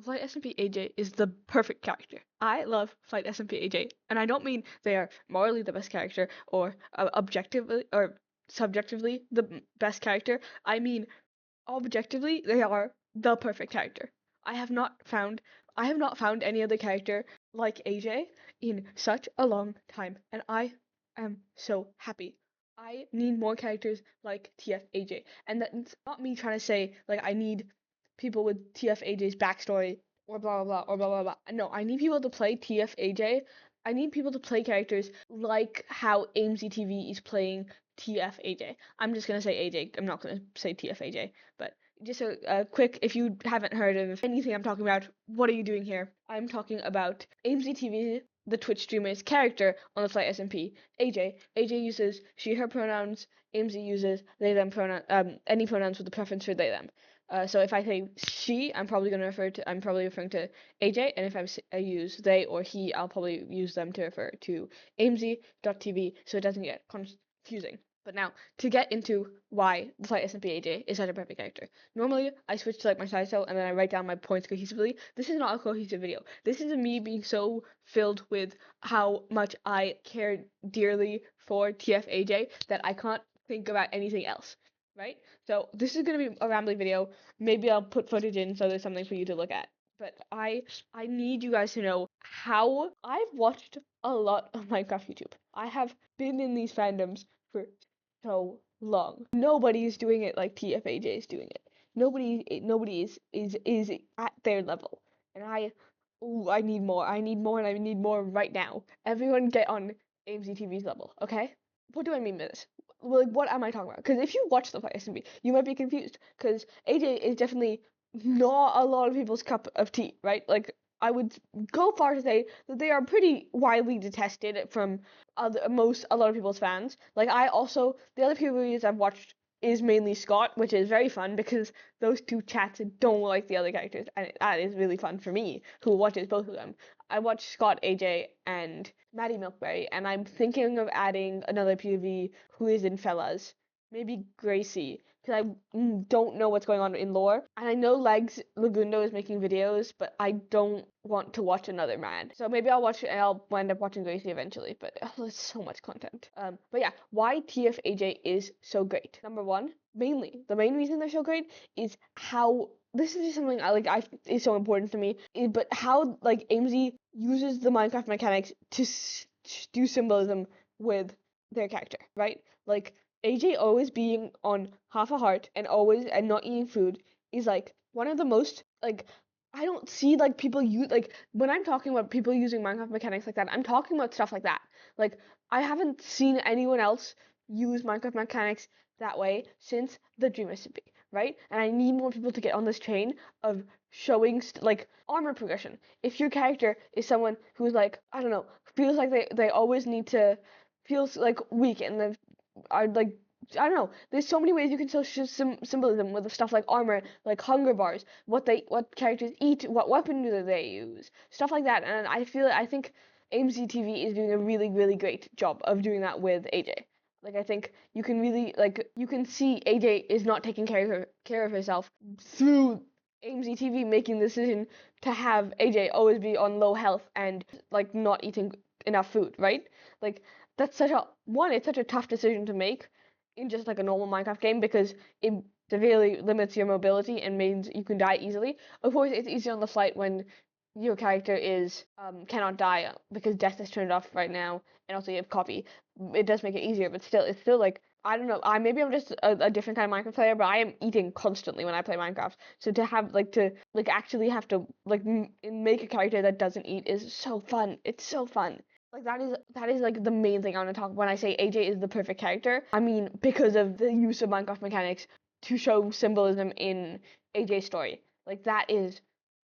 Flight SMP AJ is the perfect character. I love Flight SMP AJ, and I don't mean they are morally the best character or objectively or subjectively the best character. I mean objectively they are the perfect character. I have not found I have not found any other character like AJ in such a long time, and I am so happy. I need more characters like TF AJ, and that's not me trying to say like I need people with TF AJ's backstory or blah blah blah or blah blah blah. No, I need people to play TF AJ. I need people to play characters like how AMZ TV is playing TF AJ. I'm just gonna say AJ. I'm not gonna say TF AJ. But just a quick, if you haven't heard of anything I'm talking about, what are you doing here? I'm talking about AMZ TV, the Twitch streamer's character on the Flight SMP. AJ. AJ uses she, her pronouns. AMZ uses they, them pronoun, any pronouns with a preference for they, them. So if I say she, I'm probably referring to AJ, and if I use they or he, I'll probably use them to refer to AMZ.TV, so it doesn't get confusing. But now, to get into why the Flight SMP AJ is such a perfect character. Normally, I switch to like my slideshow and then I write down my points cohesively. This is not a cohesive video. This is me being so filled with how much I care dearly for TFAJ that I can't think about anything else, right? So this is gonna be a rambling video. Maybe I'll put footage in so there's something for you to look at. But I need you guys to know how I've watched a lot of Minecraft YouTube. I have been in these fandoms for so long. Nobody is doing it like TFAJ is doing it. Nobody is at their level. And I need more. I need more and I need more right now. Everyone get on AMZ TV's level, okay? What do I mean by this? Like, what am I talking about? Because if you watch the Fight SMB, you might be confused. Because AJ is definitely not a lot of people's cup of tea, right? Like, I would go far to say that they are pretty widely detested from a lot of people's fans. Like, the other POVs I've watched is mainly Scott, which is very fun because those two chats don't like the other characters, and that is really fun for me, who watches both of them. I watch Scott, AJ, and Maddie Milkberry, and I'm thinking of adding another POV who is in Fellas. Maybe Gracie, because I don't know what's going on in lore. And I know Legs Lagundo is making videos, but I don't want to watch another man. So maybe I'll wind up watching Gracie eventually, but there's so much content. But yeah, why TFAJ is so great. Number one, the main reason they're so great is how this is just something I is so important to me. But how like AMZ uses the Minecraft mechanics to do symbolism with their character, right? Like AJ always being on half a heart and not eating food is like one of the most like I don't see like people use like when I'm talking about people using Minecraft mechanics like that, I'm talking about stuff like that. Like I haven't seen anyone else use Minecraft mechanics that way since the Dream SMP, right? And I need more people to get on this train of showing like armor progression. If your character is someone who's like I don't know, feels like they always need to feels like weak and they are like I don't know. There's so many ways you can show symbolism with stuff like armor, like hunger bars, what characters eat, what weapon do they use, stuff like that. And I think AMC TV is doing a really great job of doing that with AJ. Like I think you can really like you can see AJ is not taking care of herself through AMC TV making the decision to have AJ always be on low health and like not eating enough food, right? Like that's it's such a tough decision to make in just like a normal Minecraft game because it severely limits your mobility and means you can die easily. Of course, it's easier on the flight when your character is cannot die because death is turned off right now, and also you have copy. It does make it easier, but still, it's still like I don't know. Maybe I'm just a different kind of Minecraft player, but I am eating constantly when I play Minecraft. So to actually have to like make a character that doesn't eat is so fun. It's so fun. Like that is like the main thing I want to talk when I say AJ is the perfect character. I mean because of the use of Minecraft mechanics to show symbolism in AJ's story. Like that is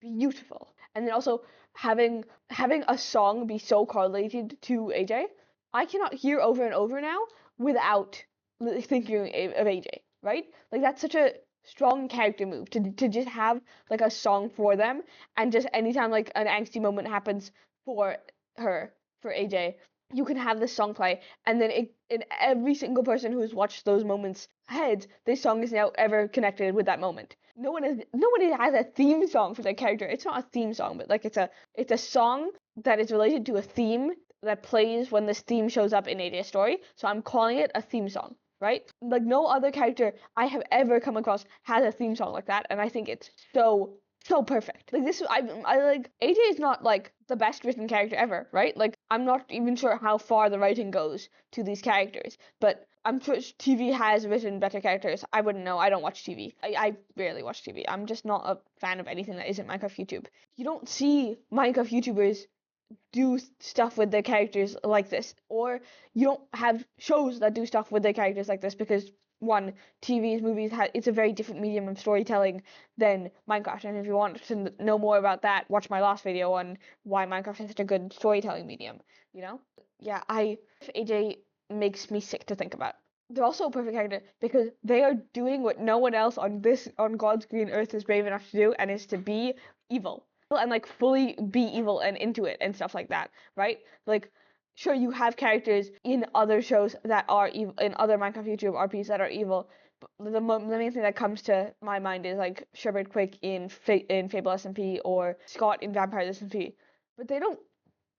beautiful. And then also having a song be so correlated to AJ, I cannot hear over and over now without thinking of AJ, right? Like that's such a strong character move to just have like a song for them and just anytime like an angsty moment happens for her for AJ, you can have this song play, and then in every single person who's watched those moments heads, this song is now ever connected with that moment. Nobody has a theme song for their character. It's not a theme song, but like it's a song that is related to a theme that plays when this theme shows up in AJ's story. So I'm calling it a theme song, right? Like no other character I have ever come across has a theme song like that, and I think it's so perfect. Like this, I like AJ is not like the best written character ever, right? Like I'm not even sure how far the writing goes to these characters, but I'm sure TV has written better characters. I wouldn't know. I don't watch TV. I rarely watch TV. I'm just not a fan of anything that isn't Minecraft YouTube. You don't see Minecraft YouTubers do stuff with their characters like this, or you don't have shows that do stuff with their characters like this because one, TVs, movies, it's a very different medium of storytelling than Minecraft. And if you want to know more about that, watch my last video on why Minecraft is such a good storytelling medium. You know? Yeah, AJ makes me sick to think about. They're also a perfect character because they are doing what no one else on God's green earth is brave enough to do, and is to be evil and like fully be evil and into it and stuff like that, right? Like, sure, you have characters in other shows that are evil, in other Minecraft YouTube RPs that are evil. But the main thing that comes to my mind is like Sherbert Quick in Fable SMP or Scott in Vampire SMP, but they don't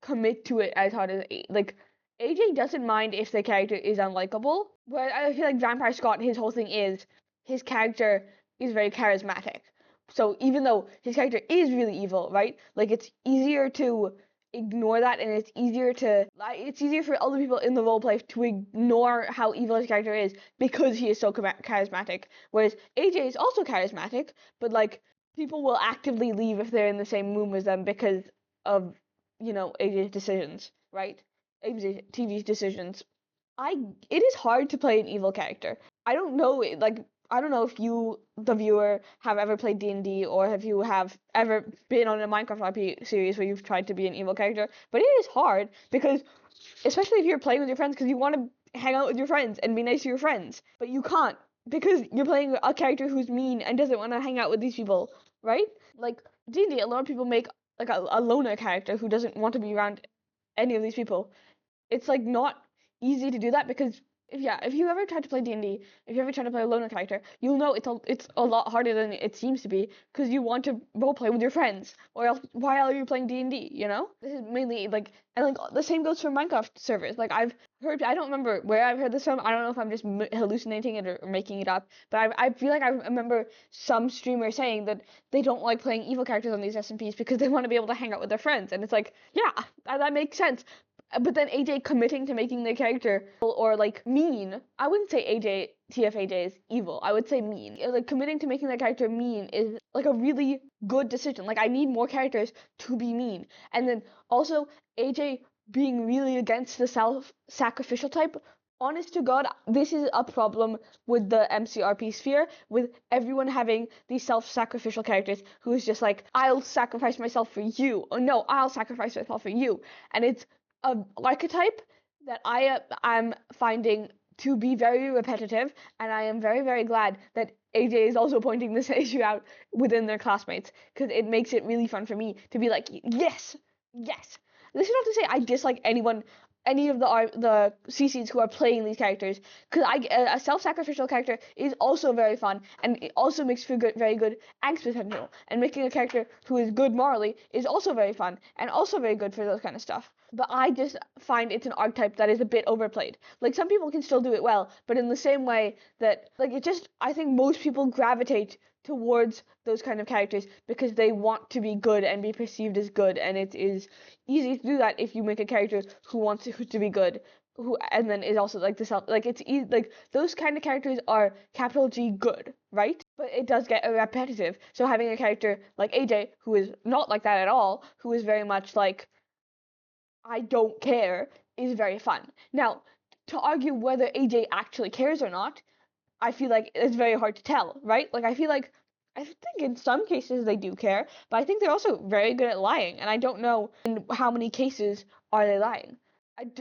commit to it as hard as like AJ doesn't mind if the character is unlikable. Where I feel like Vampire Scott, his whole thing is his character is very charismatic. So even though his character is really evil, right? Like it's easier to ignore that, and it's easier for other people in the roleplay to ignore how evil his character is because he is so charismatic. Whereas AJ is also charismatic, but like people will actively leave if they're in the same room as them because of AJ's decisions, right? AJ TV's decisions. It is hard to play an evil character. I don't know, like I don't know if you, the viewer, have ever played D&D or if you have ever been on a Minecraft RP series where you've tried to be an evil character, but it is hard because, especially if you're playing with your friends, because you want to hang out with your friends and be nice to your friends, but you can't because you're playing a character who's mean and doesn't want to hang out with these people, right? Like D&D, a lot of people make like a loner character who doesn't want to be around any of these people. It's like not easy to do that because if you ever try to play D&D, if you ever try to play a loner character, you'll know it's a lot harder than it seems to be because you want to roleplay with your friends, or else why are you playing D&D, you know? This is mainly like, and like the same goes for Minecraft servers. Like I've heard, I don't remember where I've heard this from. I don't know if I'm just hallucinating it or making it up, but I feel like I remember some streamer saying that they don't like playing evil characters on these SMPs because they want to be able to hang out with their friends, and it's like, yeah, that makes sense. But then AJ committing to making their character or like mean, I wouldn't say TFAJ is evil. I would say mean. Like committing to making their character mean is like a really good decision. Like I need more characters to be mean. And then also AJ being really against the self-sacrificial type. Honest to God, this is a problem with the MCRP sphere, with everyone having these self-sacrificial characters who is just like, I'll sacrifice myself for you. Or no, I'll sacrifice myself for you. And it's an archetype that I'm finding to be very repetitive, and I am very, very glad that AJ is also pointing this issue out within their classmates, because it makes it really fun for me to be like, yes, yes. This is not to say I dislike any of the CCs who are playing these characters, because a self-sacrificial character is also very fun, and it also makes for very good angst potential, and making a character who is good morally is also very fun, and also very good for those kind of stuff. But I just find it's an archetype that is a bit overplayed. Like some people can still do it well, but in the same way that like I think most people gravitate towards those kind of characters because they want to be good and be perceived as good, and it is easy to do that if you make a character who wants to be good, who and then is also like the self, like it's easy, like those kind of characters are capital G good, right? But it does get repetitive. So having a character like AJ who is not like that at all, who is very much like I don't care, is very fun. Now, to argue whether AJ actually cares or not, I feel like it's very hard to tell, right? Like I think in some cases they do care, but I think they're also very good at lying, and I don't know in how many cases are they lying.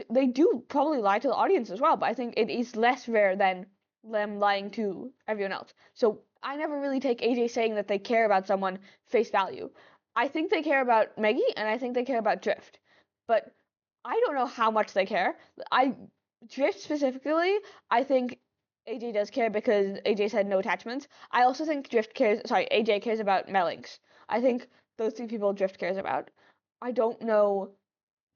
They do probably lie to the audience as well, but I think it is less rare than them lying to everyone else. So I never really take AJ saying that they care about someone face value. I think they care about Maggie, and I think they care about Drift, but I don't know how much they care. Drift specifically, I think AJ does care because AJ said no attachments. I also think AJ cares about Melings. I think those two people Drift cares about. I don't know.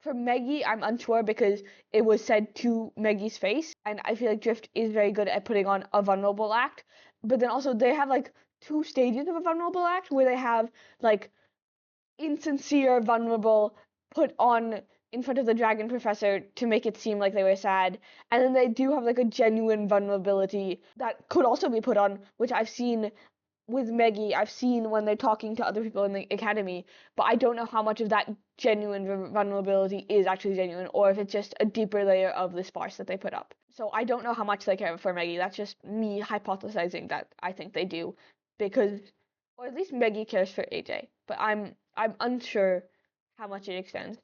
For Maggie, I'm unsure because it was said to Maggie's face, and I feel like Drift is very good at putting on a vulnerable act. But then also they have like two stages of a vulnerable act where they have like insincere, vulnerable, put on in front of the dragon professor to make it seem like they were sad. And then they do have like a genuine vulnerability that could also be put on, which I've seen with Maggie. I've seen when they're talking to other people in the academy, but I don't know how much of that genuine vulnerability is actually genuine, or if it's just a deeper layer of this farce that they put up. So I don't know how much they care for Maggie. That's just me hypothesizing that I think they do, because, or at least Maggie cares for AJ, but I'm unsure how much it extends.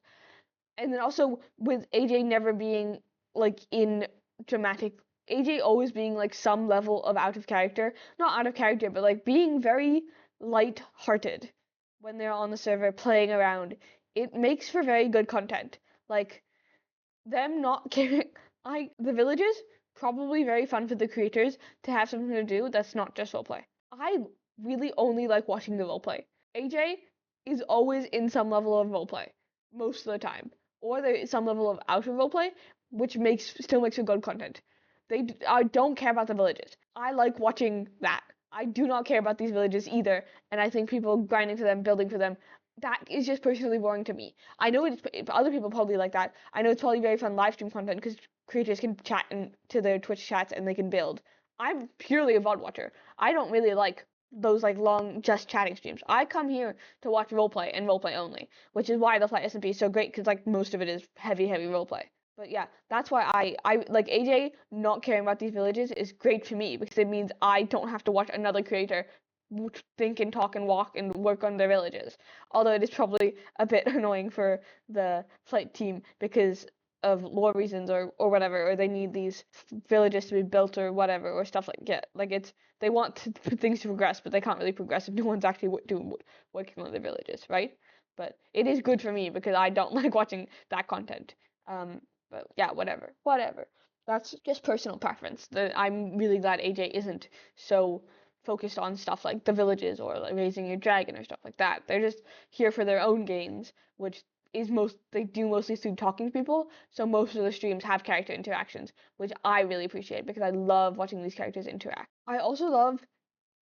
And then also with AJ never being like in dramatic, AJ always being like some level of out of character, not out of character, but like being very light-hearted when they're on the server playing around. It makes for very good content. Like them not caring, the villages probably very fun for the creators to have something to do that's not just roleplay. I really only like watching the roleplay. AJ is always in some level of roleplay most of the time, or there is some level of out of roleplay, which still makes for good content. I don't care about the villages. I like watching that. I do not care about these villages either, and I think people grinding for them, building for them, that is just personally boring to me. I know other people probably like that. I know it's probably very fun live stream content because creators can chat to their Twitch chats and they can build. I'm purely a VOD watcher. I don't really like those like long just chatting streams. I come here to watch roleplay and roleplay only, which is why the Flight SMP is so great because like most of it is heavy roleplay. But yeah, that's why I like AJ not caring about these villages is great for me because it means I don't have to watch another creator think and talk and walk and work on their villages. Although it is probably a bit annoying for the flight team because of lore reasons or whatever, or they need these villages to be built or whatever, or stuff like it's they want things to progress, but they can't really progress if no one's actually working on their villages, right? But it is good for me because I don't like watching that content. But yeah, whatever. That's just personal preference. I'm really glad AJ isn't so focused on stuff like the villages or like raising your dragon or stuff like that. They're just here for their own gains, which is they do mostly through talking to people. So most of the streams have character interactions, which I really appreciate because I love watching these characters interact. I also love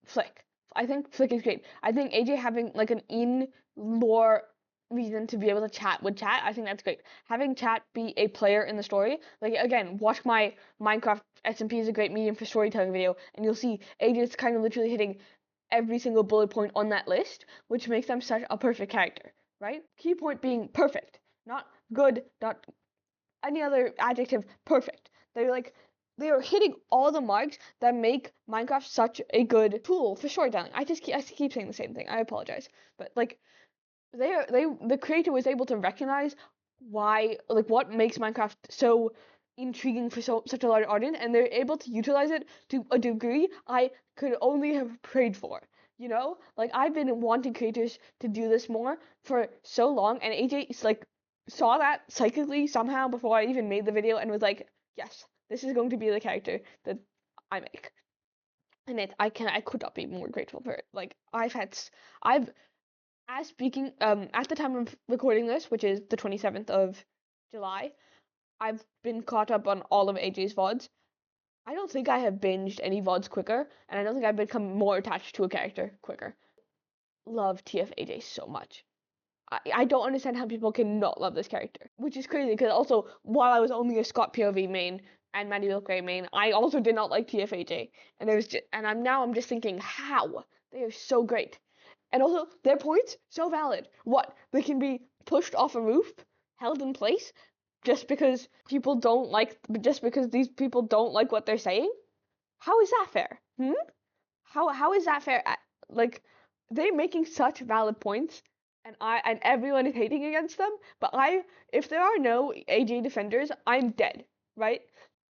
Flick. I think Flick is great. I think AJ having like an in lore reason to be able to chat with chat, I think that's great. Having chat be a player in the story, like again, watch my Minecraft SMP is a great medium for storytelling video, and you'll see AJ is kind of literally hitting every single bullet point on that list, which makes them such a perfect character, right? Key point being perfect, not good, not any other adjective, perfect. They are hitting all the marks that make Minecraft such a good tool for storytelling. I keep saying the same thing. I apologize, but like the creator was able to recognize why what makes Minecraft so intriguing for such a large audience, and they're able to utilize it to a degree I could only have prayed for. Like I've been wanting creators to do this more for so long, and AJ saw that psychically somehow before I even made the video and was like, yes, this is going to be the character that I make. And I could not be more grateful for it. Like I've as speaking at the time of recording this, which is the 27th of July, I've been caught up on all of AJ's VODs. I don't think I have binged any VODs quicker, and I don't think I've become more attached to a character quicker. Love TFAJ so much. I don't understand how people can not love this character, which is crazy because also while I was only a Scott POV main and Maddie Milkgray main, I also did not like TFAJ, and I'm just thinking how they are so great, and also their points so valid. What, they can be pushed off a roof, held in place, just because just because these people don't like what they're saying? How is that fair? How is that fair? Like they're making such valid points, and everyone is hating against them. But if there are no AJ defenders, I'm dead, right?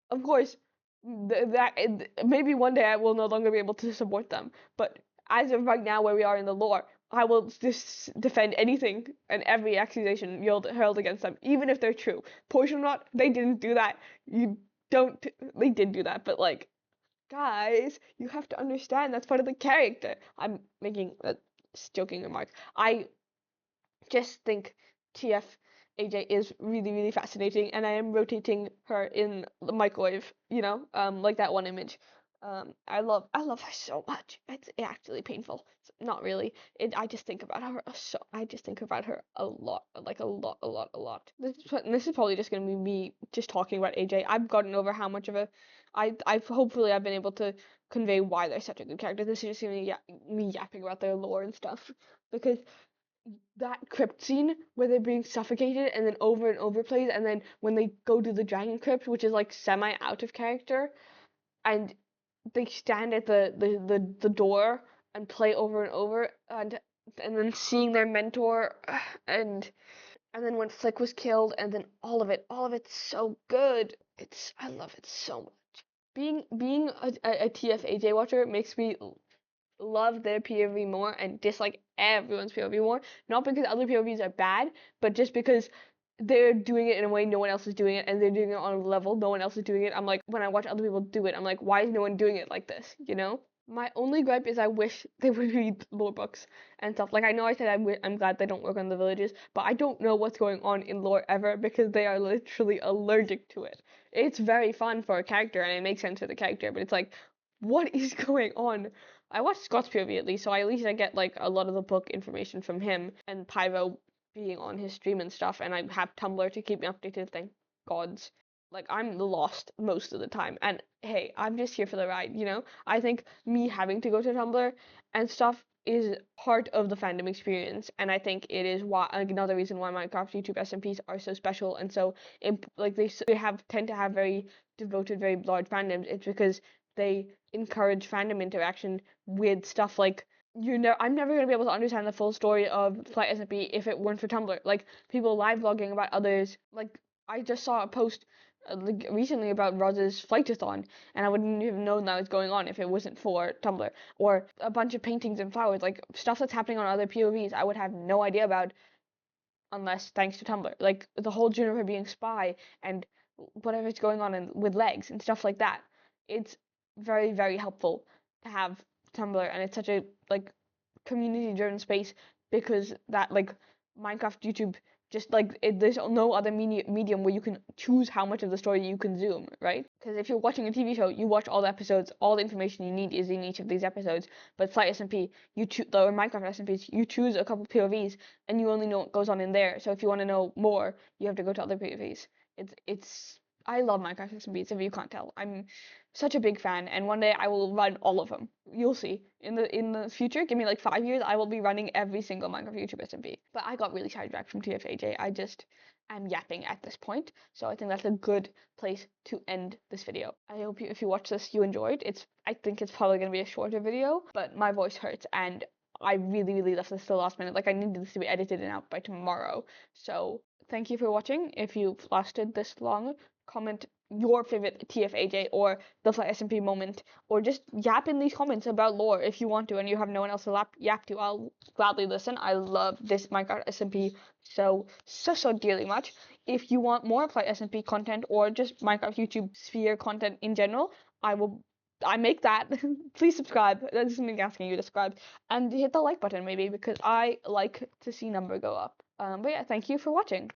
Of course, maybe one day I will no longer be able to support them. But as of right now, where we are in the lore, I will just defend anything and every accusation hurled against them, even if they're true. Poison not, they didn't do that. You don't, they did do that, but like, guys, you have to understand that's part of the character. I'm making a joking remark. I just think TFAJ is really, really fascinating, and I am rotating her in the microwave, like that one image. I love her so much. It's actually painful. Not really. I just think about her I just think about her a lot, like a lot, a lot, a lot. This is probably just gonna be me just talking about AJ. I've gotten over how much of I've hopefully I've been able to convey why they're such a good character. This is just gonna be me yapping about their lore and stuff because that crypt scene where they're being suffocated and then over and over plays, and then when they go to the dragon crypt, which is like semi out of character, and they stand at the door and play over and over, and then seeing their mentor, and then when Flick was killed, and then all of it's so good. I love it so much. Being a TFAJ watcher makes me love their POV more and dislike everyone's POV more. Not because other POVs are bad, but just because they're doing it in a way no one else is doing it, and they're doing it on a level no one else is doing it. I'm like, when I watch other people do it, I'm like, why is no one doing it like this? You know? My only gripe is I wish they would read lore books and stuff. Like, I know I said I'm glad they don't work on the villages, but I don't know what's going on in lore ever because they are literally allergic to it. It's very fun for a character and it makes sense for the character, but it's like, what is going on? I watched Scott's POV at least, so at least I get like a lot of the book information from him and Pyro being on his stream and stuff, and I have Tumblr to keep me updated, thank gods. Like, I'm lost most of the time, and hey, I'm just here for the ride, you know? I think me having to go to Tumblr and stuff is part of the fandom experience, and I think it is why, like, another reason why Minecraft YouTube SMPs are so special and so like they tend to have very devoted, very large fandoms. It's because they encourage fandom interaction with stuff like I'm never gonna be able to understand the full story of Flight SMP if it weren't for Tumblr. Like, people live blogging about others. Like, I just saw a post like, recently about Roz's flightathon, and I wouldn't even know that was going on if it wasn't for Tumblr. Or a bunch of paintings and flowers, like stuff that's happening on other POVs, I would have no idea about unless thanks to Tumblr. Like, the whole Juniper being spy and whatever's going on with legs and stuff like that. It's very, very helpful to have Tumblr, and it's such a like community driven space because that like Minecraft YouTube just like there's no other medium where you can choose how much of the story you consume, right? Because if you're watching a TV show, you watch all the episodes, all the information you need is in each of these episodes. But Flight SMP, you choose, or Minecraft SMPs, you choose a couple POVs and you only know what goes on in there. So if you want to know more, you have to go to other POVs. It's I love Minecraft SMPs, if you can't tell. I'm such a big fan, and one day I will run all of them. You'll see. In the future, give me like 5 years, I will be running every single Minecraft YouTube SMP. But I got really sidetracked from TFAJ. I'm yapping at this point, so I think that's a good place to end this video. I hope if you watch this, you enjoyed. I think it's probably gonna be a shorter video, but my voice hurts, and I really, really left this to the last minute. Like, I needed this to be edited and out by tomorrow. So thank you for watching. If you've lasted this long, comment your favorite TFAJ or the Flight SMP moment, or just yap in these comments about lore if you want to and you have no one else to yap to. I'll gladly listen. I love this Minecraft SMP so dearly much. If you want more Flight SMP content or just Minecraft YouTube sphere content in general, I make that. Please subscribe. That isn't me asking you to subscribe, and hit the like button maybe because I like to see number go up. But yeah, thank you for watching.